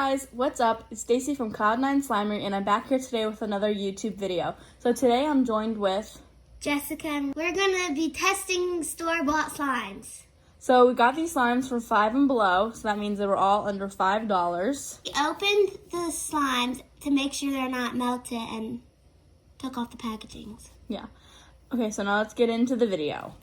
guys, what's up? It's Stacy from CloudNineSlimery and I'm back here today with another YouTube video. So today I'm joined with Jessica, and we're gonna be testing store-bought slimes. So we got these slimes from Five and Below, so that means they were all under $5. We opened the slimes to make sure they're not melted and took off the packagings. Yeah. Okay, so now let's get into the video.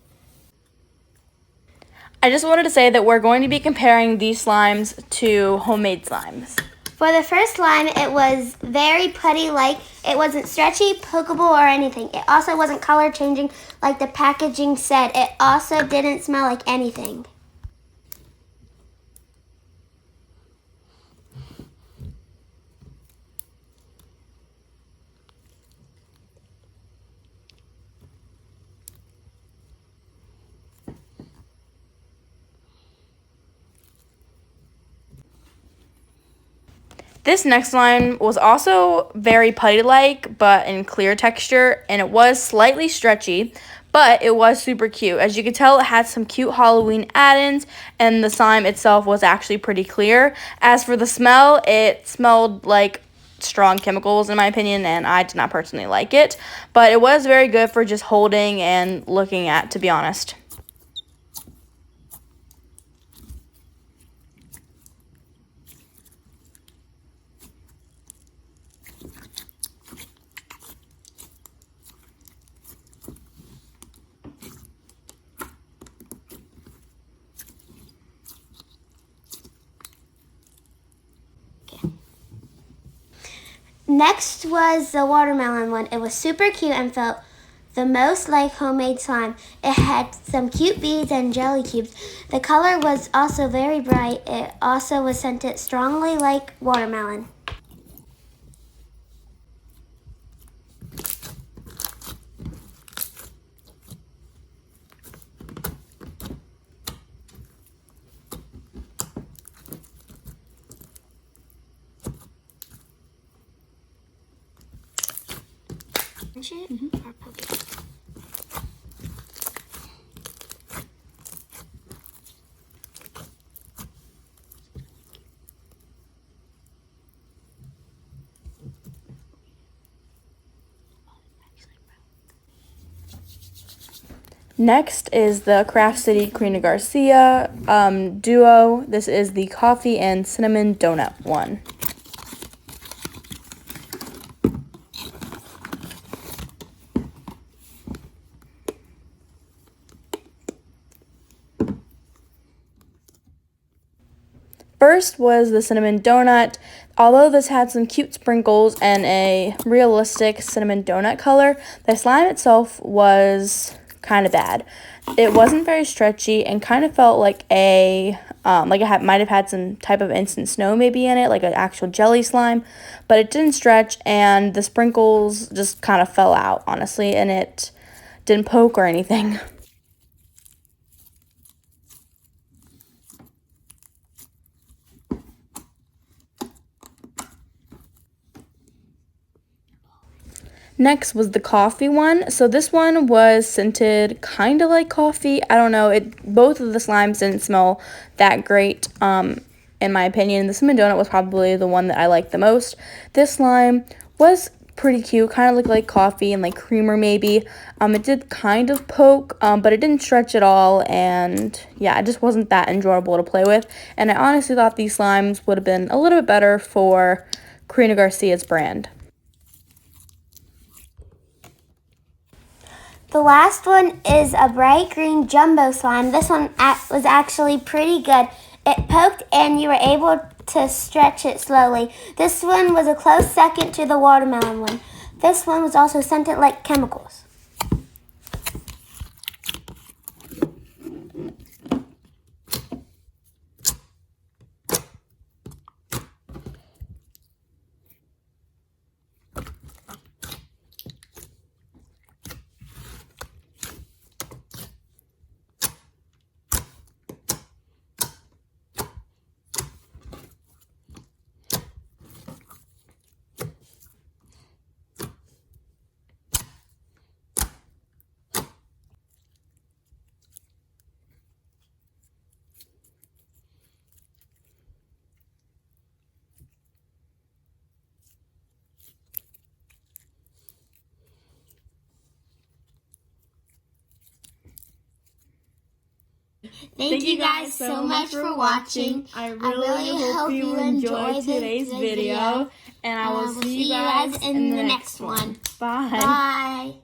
I just wanted to say that we're going to be comparing these slimes to homemade slimes. For the first slime, it was very putty-like. It wasn't stretchy, pokeable, or anything. It also wasn't color changing like the packaging said. It also didn't smell like anything. This next slime was also very putty-like, but in clear texture, and it was slightly stretchy, but it was super cute. As you can tell, it had some cute Halloween add-ins, and the slime itself was actually pretty clear. As for the smell, it smelled like strong chemicals, in my opinion, and I did not personally like it, but it was very good for just holding and looking at, to be honest. Next was the watermelon one. It was super cute and felt the most like homemade slime. It had some cute beads and jelly cubes. The color was also very bright. It also was scented strongly like watermelon. Or poke it. Next is the Craft City Karina Garcia duo. This is the coffee and cinnamon donut one. First was the cinnamon donut. Although this had some cute sprinkles and a realistic cinnamon donut color, the slime itself was kind of bad. It wasn't very stretchy and kind of felt like it might have had some type of instant snow maybe in it, like an actual jelly slime, but it didn't stretch and the sprinkles just kind of fell out, honestly, and it didn't poke or anything. Next was the coffee one. So this one was scented kind of like coffee. I don't know. Both of the slimes didn't smell that great, in my opinion. The cinnamon donut was probably the one that I liked the most. This slime was pretty cute, kind of looked like coffee and like creamer maybe. It did kind of poke, but it didn't stretch at all, and yeah, it just wasn't that enjoyable to play with. And I honestly thought these slimes would have been a little bit better for Karina Garcia's brand. The last one is a bright green jumbo slime. This one was actually pretty good. It poked and you were able to stretch it slowly. This one was a close second to the watermelon one. This one was also scented like chemicals. Thank you guys so much for watching. I really hope you enjoyed today's video. And I will see you guys in the next one. Bye. Bye.